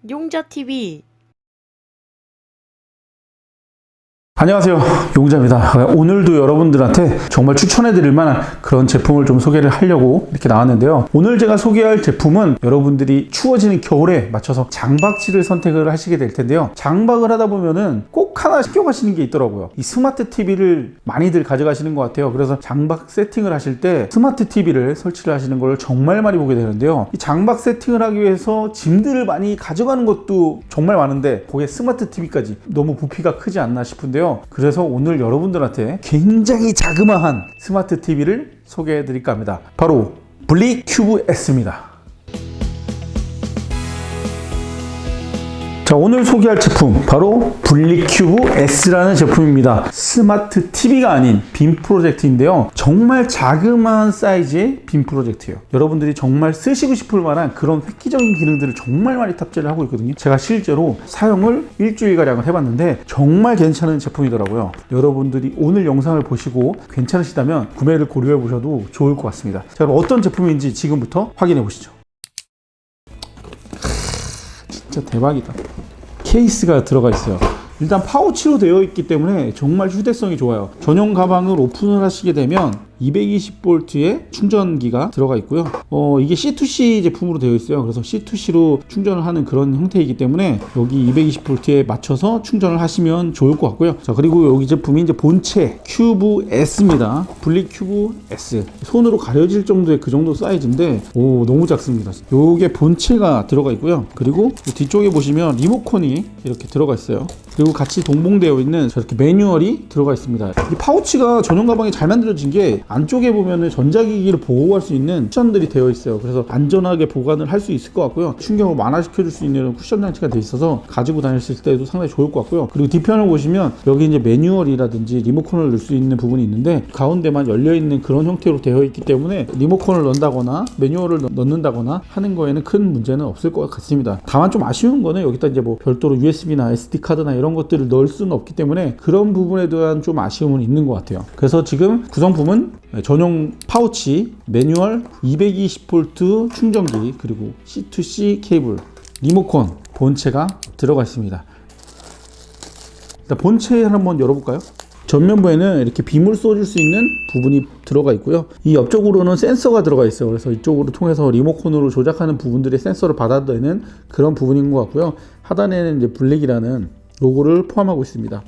용자TV. 안녕하세요, 용자입니다. 오늘도 여러분들한테 정말 추천해드릴 만한 그런 제품을 좀 소개를 하려고 이렇게 나왔는데요. 오늘 제가 소개할 제품은 여러분들이 추워지는 겨울에 맞춰서 장박지를 선택을 하시게 될 텐데요. 장박을 하다 보면은 꼭 하나 시켜가시는 게 있더라고요. 이 스마트 TV를 많이들 가져가시는 것 같아요. 그래서 장박 세팅을 하실 때 스마트 TV를 설치를 하시는 걸 정말 많이 보게 되는데요. 이 장박 세팅을 하기 위해서 짐들을 많이 가져가는 것도 정말 많은데 거기에 스마트 TV까지 너무 부피가 크지 않나 싶은데요. 그래서 오늘 여러분들한테 굉장히 자그마한 스마트 TV를 소개해 드릴까 합니다. 바로 블리큐브 S입니다. 자, 오늘 소개할 제품 바로 블리큐브 S라는 제품입니다. 스마트 TV가 아닌 빔 프로젝트인데요. 정말 자그마한 사이즈의 빔 프로젝트예요. 여러분들이 정말 쓰시고 싶을 만한 그런 획기적인 기능들을 정말 많이 탑재를 하고 있거든요. 제가 실제로 사용을 일주일가량을 해봤는데 정말 괜찮은 제품이더라고요. 여러분들이 오늘 영상을 보시고 괜찮으시다면 구매를 고려해 보셔도 좋을 것 같습니다. 자, 그럼 어떤 제품인지 지금부터 확인해 보시죠. 진짜 대박이다. 케이스가 들어가 있어요. 일단 파우치로 되어 있기 때문에 정말 휴대성이 좋아요. 전용 가방을 오픈을 하시게 되면 220V의 충전기가 들어가 있고요. 이게 C2C 제품으로 되어 있어요. 그래서 C2C로 충전을 하는 그런 형태이기 때문에 여기 220V에 맞춰서 충전을 하시면 좋을 것 같고요. 자, 그리고 여기 제품이 이제 본체 큐브 S입니다. 블리큐브 S. 손으로 가려질 정도의 그 정도 사이즈인데 너무 작습니다. 요게 본체가 들어가 있고요. 그리고 뒤쪽에 보시면 리모컨이 이렇게 들어가 있어요. 그리고 같이 동봉되어 있는 저렇게 매뉴얼이 들어가 있습니다. 이 파우치가 전용 가방이 잘 만들어진 게 안쪽에 보면은 전자기기를 보호할 수 있는 쿠션들이 되어 있어요. 그래서 안전하게 보관을 할 수 있을 것 같고요. 충격을 완화시켜 줄 수 있는 쿠션 장치가 되어 있어서 가지고 다녔을 때도 상당히 좋을 것 같고요. 그리고 뒤편을 보시면 여기 이제 매뉴얼이라든지 리모컨을 넣을 수 있는 부분이 있는데 가운데만 열려 있는 그런 형태로 되어 있기 때문에 리모컨을 넣는다거나 매뉴얼을 넣는다거나 하는 거에는 큰 문제는 없을 것 같습니다. 다만 좀 아쉬운 거는 여기다 이제 뭐 별도로 USB나 SD 카드나 이런 것들을 넣을 수는 없기 때문에 그런 부분에 대한 좀 아쉬움은 있는 것 같아요. 그래서 지금 구성품은 전용 파우치, 매뉴얼, 220V 충전기, 그리고 C2C 케이블, 리모컨, 본체가 들어가 있습니다. 일단 본체 한번 열어볼까요? 전면부에는 이렇게 빔을 쏘줄 수 있는 부분이 들어가 있고요. 이 옆쪽으로는 센서가 들어가 있어요. 그래서 이쪽으로 통해서 리모컨으로 조작하는 부분들의 센서를 받아내는 그런 부분인 것 같고요. 하단에는 이제 블랙이라는 로고를 포함하고 있습니다.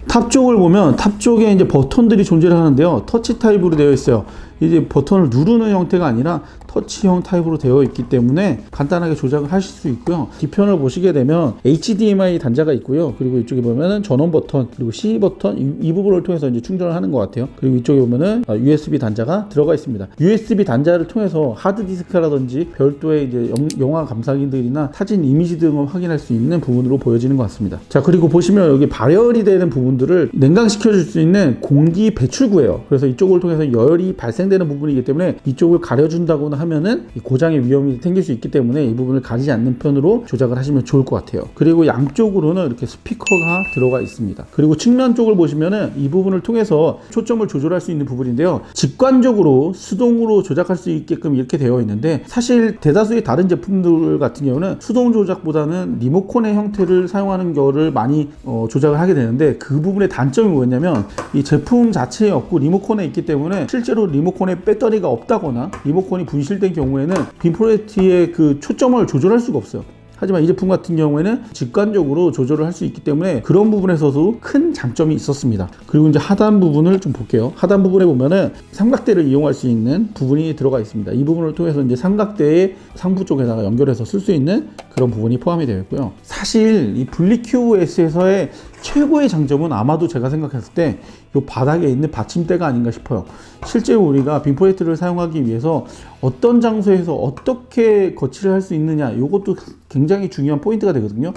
탑 쪽을 보면 탑 쪽에 이제 버튼들이 존재를 하는데요. 터치 타입으로 되어 있어요. 이제 버튼을 누르는 형태가 아니라 터치형 타입으로 되어 있기 때문에 간단하게 조작을 하실 수 있고요. 뒤편을 보시게 되면 HDMI 단자가 있고요. 그리고 이쪽에 보면은 전원 버튼, 그리고 C 버튼 이 부분을 통해서 이제 충전을 하는 것 같아요. 그리고 이쪽에 보면은 USB 단자가 들어가 있습니다. USB 단자를 통해서 하드디스크라든지 별도의 이제 영화 감상기들이나 사진 이미지 등을 확인할 수 있는 부분으로 보여지는 것 같습니다. 자, 그리고 보시면 여기 발열이 되는 부분들을 냉각시켜 줄 수 있는 공기 배출구예요. 그래서 이쪽을 통해서 열이 발생되는 부분이기 때문에 이쪽을 가려준다거나 하면은 고장의 위험이 생길 수 있기 때문에 이 부분을 가리지 않는 편으로 조작을 하시면 좋을 것 같아요. 그리고 양쪽으로는 이렇게 스피커가 들어가 있습니다. 그리고 측면 쪽을 보시면은 이 부분을 통해서 초점을 조절할 수 있는 부분인데요. 직관적으로 수동으로 조작할 수 있게끔 이렇게 되어 있는데 사실 대다수의 다른 제품들 같은 경우는 수동 조작보다는 리모컨의 형태를 사용하는 거를 많이 조작을 하게 되는데 그 부분의 단점이 뭐였냐면 이 제품 자체에 없고 리모컨에 있기 때문에 실제로 리모컨에 배터리가 없다거나 리모컨이 분실된 경우에는 빔 프로젝트의 그 초점을 조절할 수가 없어요. 하지만 이 제품 같은 경우에는 직관적으로 조절을 할 수 있기 때문에 그런 부분에서도 큰 장점이 있었습니다. 그리고 이제 하단 부분을 좀 볼게요. 하단 부분에 보면은 삼각대를 이용할 수 있는 부분이 들어가 있습니다. 이 부분을 통해서 이제 삼각대의 상부 쪽에다가 연결해서 쓸 수 있는 그런 부분이 포함이 되어 있고요. 사실 이 블리큐브 S에서의 최고의 장점은 아마도 제가 생각했을 때 이 바닥에 있는 받침대가 아닌가 싶어요. 실제로 우리가 빔 프로젝트를 사용하기 위해서 어떤 장소에서 어떻게 거치를 할 수 있느냐, 이것도 굉장히 중요한 포인트가 되거든요.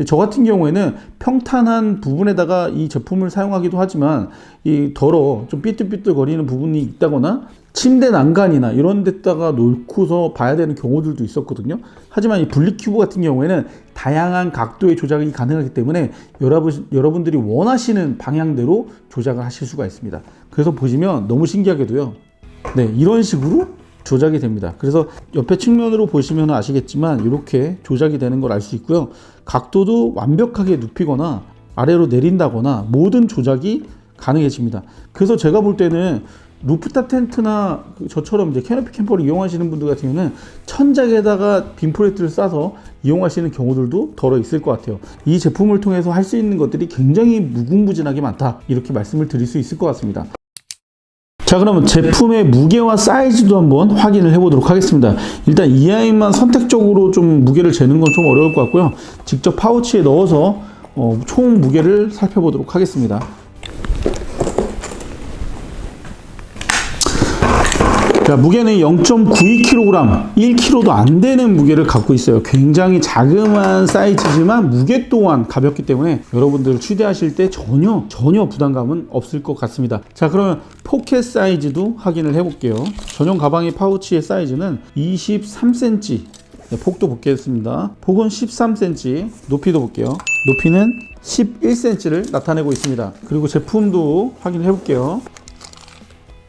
저 같은 경우에는 평탄한 부분에다가 이 제품을 사용하기도 하지만 이 좀 삐뚤삐뚤 거리는 부분이 있다거나 침대 난간이나 이런 데다가 놓고서 봐야 되는 경우들도 있었거든요. 하지만 이 블리큐브 같은 경우에는 다양한 각도의 조작이 가능하기 때문에 여러분들이 원하시는 방향대로 조작을 하실 수가 있습니다. 그래서 보시면 너무 신기하게도요. 네, 이런 식으로 조작이 됩니다. 그래서 옆에 측면으로 보시면 아시겠지만 이렇게 조작이 되는 걸 알 수 있고요. 각도도 완벽하게 눕히거나 아래로 내린다거나 모든 조작이 가능해집니다. 그래서 제가 볼 때는 루프탑 텐트나 저처럼 이제 캐노피 캠퍼를 이용하시는 분들 같은 경우는 천장에다가 빔프레트를 싸서 이용하시는 경우들도 덜어 있을 것 같아요. 이 제품을 통해서 할 수 있는 것들이 굉장히 무궁무진하게 많다, 이렇게 말씀을 드릴 수 있을 것 같습니다. 자, 그러면 제품의 무게와 사이즈도 한번 확인을 해보도록 하겠습니다. 일단 이 아이만 선택적으로 좀 무게를 재는 건 좀 어려울 것 같고요. 직접 파우치에 넣어서 총 무게를 살펴보도록 하겠습니다. 자, 무게는 0.92kg, 1kg도 안 되는 무게를 갖고 있어요. 굉장히 자그마한 사이즈지만 무게 또한 가볍기 때문에 여러분들 취재하실 때 전혀 부담감은 없을 것 같습니다. 자, 그러면 포켓 사이즈도 확인을 해볼게요. 전용 가방의 파우치의 사이즈는 23cm. 네, 폭도 보겠습니다. 폭은 13cm, 높이도 볼게요. 높이는 11cm를 나타내고 있습니다. 그리고 제품도 확인을 해볼게요.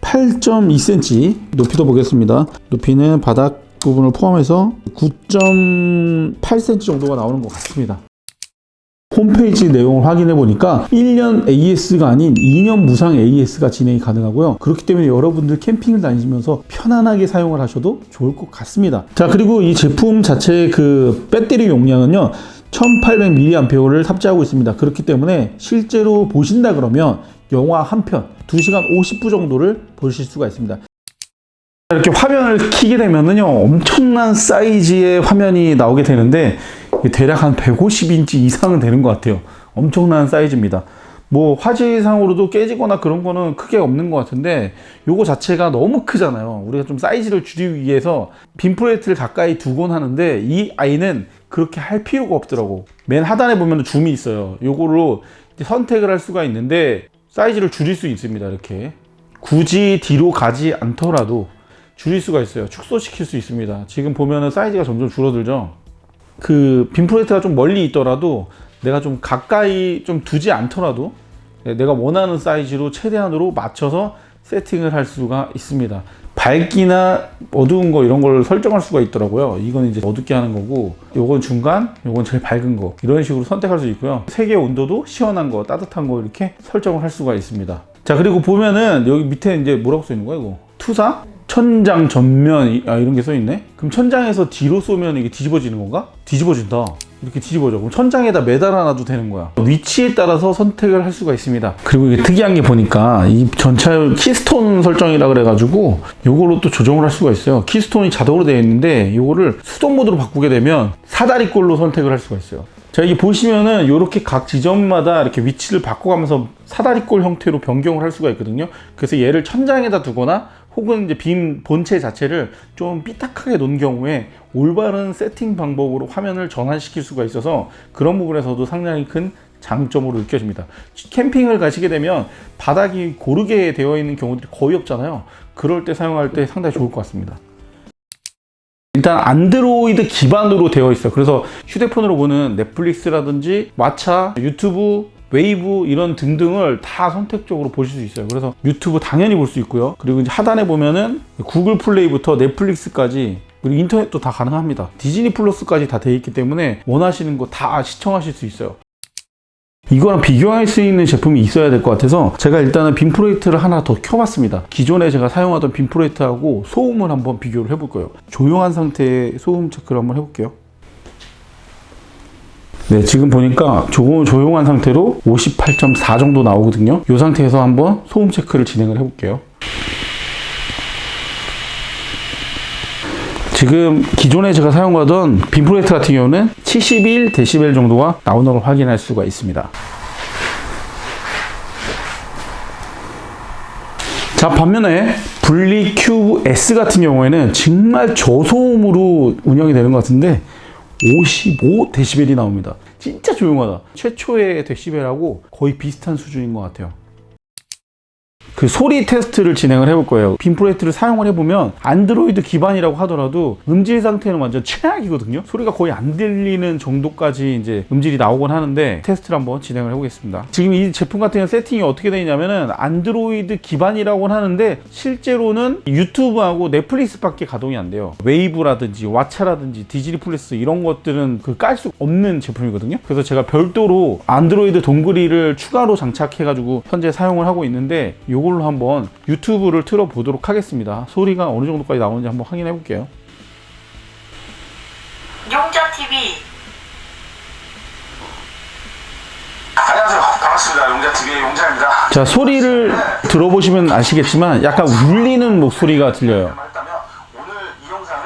8.2cm 높이도 보겠습니다. 높이는 바닥 부분을 포함해서 9.8cm 정도가 나오는 것 같습니다. 홈페이지 내용을 확인해 보니까 1년 AS가 아닌 2년 무상 AS가 진행이 가능하고요. 그렇기 때문에 여러분들 캠핑을 다니시면서 편안하게 사용을 하셔도 좋을 것 같습니다. 자, 그리고 이 제품 자체의 그 배터리 용량은요 1800mAh를 탑재하고 있습니다. 그렇기 때문에 실제로 보신다 그러면 영화 한 편 2시간 50분 정도를 보실 수가 있습니다. 이렇게 화면을 켜게 되면은요 엄청난 사이즈의 화면이 나오게 되는데 대략 한 150인치 이상은 되는 것 같아요. 엄청난 사이즈입니다. 뭐 화질상으로도 깨지거나 그런 거는 크게 없는 것 같은데 요거 자체가 너무 크잖아요. 우리가 좀 사이즈를 줄이기 위해서 빔프레트를 가까이 두곤 하는데 이 아이는 그렇게 할 필요가 없더라고. 맨 하단에 보면 줌이 있어요. 요거로 선택을 할 수가 있는데 사이즈를 줄일 수 있습니다. 이렇게 굳이 뒤로 가지 않더라도 줄일 수가 있어요. 축소시킬 수 있습니다. 지금 보면은 사이즈가 점점 줄어들죠. 그 빔프레트가 좀 멀리 있더라도 내가 좀 가까이 좀 두지 않더라도 내가 원하는 사이즈로 최대한으로 맞춰서 세팅을 할 수가 있습니다. 밝기나 어두운 거 이런 걸 설정할 수가 있더라고요. 이건 이제 어둡게 하는 거고, 요건 중간, 요건 제일 밝은 거, 이런 식으로 선택할 수 있고요. 색의 온도도 시원한 거, 따뜻한 거 이렇게 설정을 할 수가 있습니다. 자, 그리고 보면은 여기 밑에 이제 뭐라고 써 있는 거야 이거? 투사? 천장 전면, 이런 게 써 있네. 그럼 천장에서 뒤로 쏘면 이게 뒤집어지는 건가? 뒤집어진다. 이렇게 뒤집어져. 그럼 천장에다 매달아 놔도 되는 거야. 위치에 따라서 선택을 할 수가 있습니다. 그리고 이게 특이한 게 보니까 이 전차 키스톤 설정이라 그래가지고 요걸로 또 조정을 할 수가 있어요. 키스톤이 자동으로 되어 있는데 요거를 수동 모드로 바꾸게 되면 사다리꼴로 선택을 할 수가 있어요. 자, 이게 보시면은 요렇게 각 지점마다 이렇게 위치를 바꿔가면서 사다리꼴 형태로 변경을 할 수가 있거든요. 그래서 얘를 천장에다 두거나 혹은 이제 빔 본체 자체를 좀 삐딱하게 놓은 경우에 올바른 세팅 방법으로 화면을 전환시킬 수가 있어서 그런 부분에서도 상당히 큰 장점으로 느껴집니다. 캠핑을 가시게 되면 바닥이 고르게 되어 있는 경우들이 거의 없잖아요. 그럴 때 사용할 때 상당히 좋을 것 같습니다. 일단 안드로이드 기반으로 되어 있어요. 그래서 휴대폰으로 보는 넷플릭스라든지 왓챠, 유튜브, 웨이브 이런 등등을 다 선택적으로 보실 수 있어요. 그래서 유튜브 당연히 볼 수 있고요. 그리고 이제 하단에 보면은 구글 플레이부터 넷플릭스까지, 그리고 인터넷도 다 가능합니다. 디즈니 플러스까지 다 되어 있기 때문에 원하시는 거 다 시청하실 수 있어요. 이거랑 비교할 수 있는 제품이 있어야 될 것 같아서 제가 일단은 빔프레트를 하나 더 켜봤습니다. 기존에 제가 사용하던 빔프레트하고 소음을 한번 비교를 해볼 거예요. 조용한 상태의 소음 체크를 한번 해볼게요. 네, 지금 보니까 조용한 상태로 58.4 정도 나오거든요. 이 상태에서 한번 소음 체크를 진행을 해볼게요. 지금 기존에 제가 사용하던 빔프레트 같은 경우는 71dB 정도가 나오는 걸 확인할 수가 있습니다. 자, 반면에 분리 큐브 S 같은 경우에는 정말 저소음으로 운영이 되는 것 같은데 55dB이 나옵니다. 진짜 조용하다. 최초의 데시벨하고 거의 비슷한 수준인 것 같아요. 그 소리 테스트를 진행을 해볼 거예요. 빔 프로젝트를 사용을 해보면 안드로이드 기반이라고 하더라도 음질 상태는 완전 최악이거든요. 소리가 거의 안 들리는 정도까지 이제 음질이 나오곤 하는데 테스트를 한번 진행을 해보겠습니다. 지금 이 제품 같은 경우 세팅이 어떻게 되냐면은 안드로이드 기반이라고는 하는데 실제로는 유튜브하고 넷플릭스밖에 가동이 안 돼요. 웨이브라든지 왓챠라든지 디즈니 플러스 이런 것들은 그 깔 수 없는 제품이거든요. 그래서 제가 별도로 안드로이드 동그리를 추가로 장착해가지고 현재 사용을 하고 있는데 이걸로 한번 유튜브를 틀어 보도록 하겠습니다. 소리가 어느 정도까지 나오는지 한번 확인해 볼게요. 용자TV. 안녕하세요. 반갑습니다. 용자TV의 용자입니다. 자, 소리를 들어보시면 아시겠지만 약간 울리는 목소리가 들려요. 했다면 오늘 이 영상은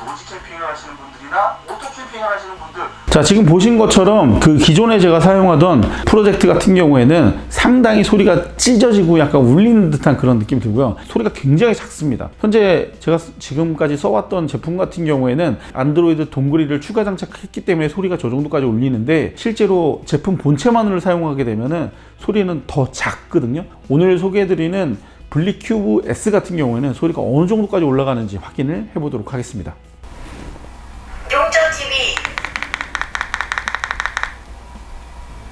노지 캠핑을 하시는 분들이나 오토 캠핑을 하시는 분들 자, 지금 보신 것처럼 그 기존에 제가 사용하던 프로젝트 같은 경우에는 상당히 소리가 찢어지고 약간 울리는 듯한 그런 느낌이 들고요. 소리가 굉장히 작습니다. 현재 제가 지금까지 써왔던 제품 같은 경우에는 안드로이드 동그리를 추가 장착했기 때문에 소리가 저 정도까지 울리는데 실제로 제품 본체만을 사용하게 되면은 소리는 더 작거든요. 오늘 소개해드리는 블리큐브 S 같은 경우에는 소리가 어느 정도까지 올라가는지 확인을 해보도록 하겠습니다. 용자TV.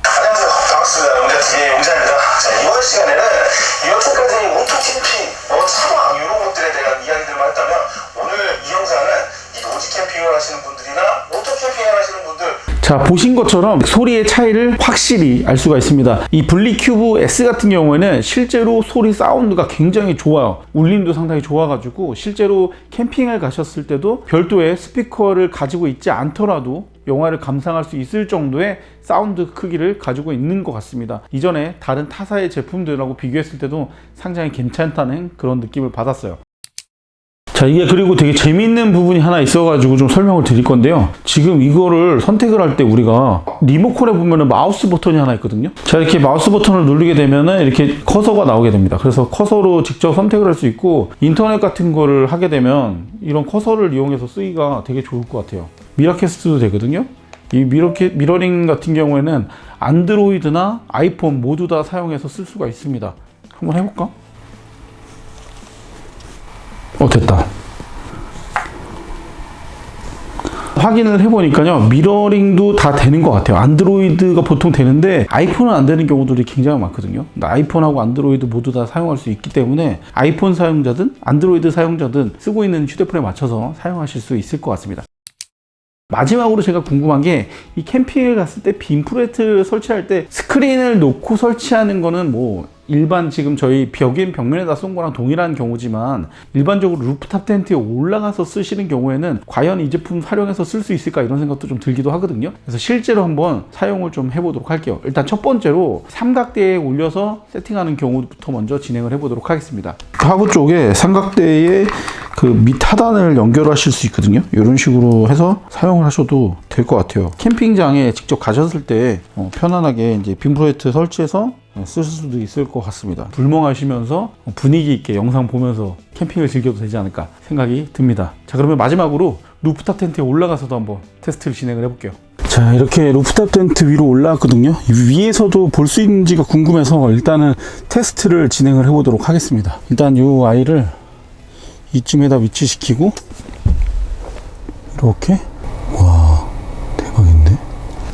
안녕하세요. 반갑습니다. 용자TV의 용자입니다. 자, 이번 시간에는 여태까지 오토 캠핑, 차박 이런 것들에 대한 이야기들만 했다면 오늘 이 영상은 이 노지 캠핑을 하시는 분들이나 오토 캠핑을 하시는 분들 자, 보신 것처럼 소리의 차이를 확실히 알 수가 있습니다. 이 블리큐브 S 같은 경우에는 실제로 소리 사운드가 굉장히 좋아요. 울림도 상당히 좋아가지고 실제로 캠핑을 가셨을 때도 별도의 스피커를 가지고 있지 않더라도 영화를 감상할 수 있을 정도의 사운드 크기를 가지고 있는 것 같습니다. 이전에 다른 타사의 제품들하고 비교했을 때도 상당히 괜찮다는 그런 느낌을 받았어요. 자, 이게 그리고 되게 재밌는 부분이 하나 있어가지고 좀 설명을 드릴 건데요. 지금 이거를 선택을 할 때 우리가 리모컨에 보면은 마우스 버튼이 하나 있거든요. 자, 이렇게 마우스 버튼을 누르게 되면은 이렇게 커서가 나오게 됩니다. 그래서 커서로 직접 선택을 할 수 있고 인터넷 같은 거를 하게 되면 이런 커서를 이용해서 쓰기가 되게 좋을 것 같아요. 미러캐스트도 되거든요. 이 미러링 같은 경우에는 안드로이드나 아이폰 모두 다 사용해서 쓸 수가 있습니다. 한번 해볼까? 됐다. 확인을 해보니까요, 미러링도 다 되는 것 같아요. 안드로이드가 보통 되는데 아이폰은 안 되는 경우들이 굉장히 많거든요. 아이폰하고 안드로이드 모두 다 사용할 수 있기 때문에 아이폰 사용자든 안드로이드 사용자든 쓰고 있는 휴대폰에 맞춰서 사용하실 수 있을 것 같습니다. 마지막으로 제가 궁금한 게 이 캠핑을 갔을 때 빔 프로젝트를 설치할 때 스크린을 놓고 설치하는 거는 뭐 일반 지금 저희 벽면에다 쏜 거랑 동일한 경우지만 일반적으로 루프탑 텐트에 올라가서 쓰시는 경우에는 과연 이 제품 활용해서 쓸 수 있을까 이런 생각도 좀 들기도 하거든요. 그래서 실제로 한번 사용을 좀 해보도록 할게요. 일단 첫 번째로 삼각대에 올려서 세팅하는 경우부터 먼저 진행을 해보도록 하겠습니다. 하부 쪽에 삼각대에 그 밑 하단을 연결하실 수 있거든요. 이런 식으로 해서 사용을 하셔도 될 것 같아요. 캠핑장에 직접 가셨을 때 편안하게 이제 빔 프로젝트 설치해서 쓸 수도 있을 것 같습니다. 불멍하시면서 분위기 있게 영상 보면서 캠핑을 즐겨도 되지 않을까 생각이 듭니다. 자, 그러면 마지막으로 루프탑 텐트에 올라가서도 한번 테스트를 진행을 해볼게요. 자, 이렇게 루프탑 텐트 위로 올라왔거든요. 위에서도 볼 수 있는지가 궁금해서 일단은 테스트를 진행을 해보도록 하겠습니다. 일단 이 아이를 이쯤에다 위치시키고 이렇게, 와, 대박인데?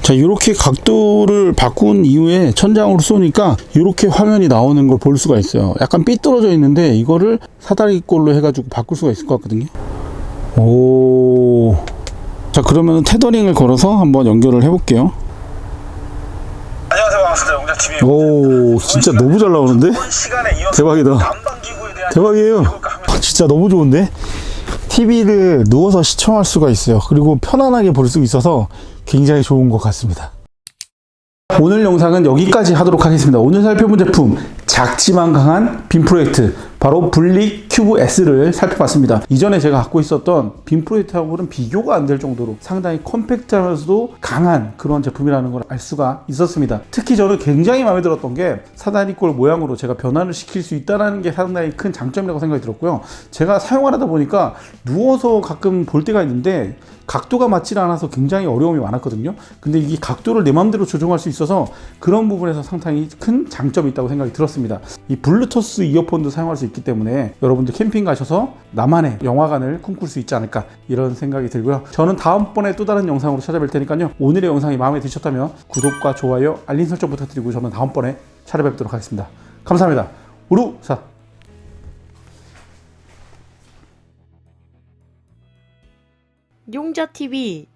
자, 이렇게 각도를 바꾼 이후에 천장으로 쏘니까 이렇게 화면이 나오는 걸 볼 수가 있어요. 약간 삐뚤어져 있는데 이거를 사다리꼴로 해가지고 바꿀 수가 있을 것 같거든요. 오, 자, 그러면 테더링을 걸어서 한번 연결을 해볼게요. 안녕하세요. 반갑습니다. 용자TV. 오, 진짜 너무 잘 나오는데? 대박이다. 대박이에요. 진짜 너무 좋은데? TV를 누워서 시청할 수가 있어요. 그리고 편안하게 볼 수 있어서 굉장히 좋은 것 같습니다. 오늘 영상은 여기까지 하도록 하겠습니다. 오늘 살펴본 제품 작지만 강한 빔 프로젝트 바로 블릭 큐브 S를 살펴봤습니다. 이전에 제가 갖고 있었던 빔 프로젝터하고는 비교가 안 될 정도로 상당히 컴팩트하면서도 강한 그런 제품이라는 걸 알 수가 있었습니다. 특히 저는 굉장히 마음에 들었던 게 사다리꼴 모양으로 제가 변환을 시킬 수 있다는 게 상당히 큰 장점이라고 생각이 들었고요. 제가 사용하다 보니까 누워서 가끔 볼 때가 있는데 각도가 맞지 않아서 굉장히 어려움이 많았거든요. 근데 이 각도를 내 마음대로 조정할 수 있어서 그런 부분에서 상당히 큰 장점이 있다고 생각이 들었습니다. 이 블루투스 이어폰도 사용할 수 있기 때문에 여러분들 캠핑 가셔서 나만의 영화관을 꿈꿀 수 있지 않을까 이런 생각이 들고요. 저는 다음번에 또 다른 영상으로 찾아뵐 테니까요. 오늘의 영상이 마음에 드셨다면 구독과 좋아요, 알림 설정 부탁드리고 저는 다음번에 찾아뵙도록 하겠습니다. 감사합니다. 우루사 용자TV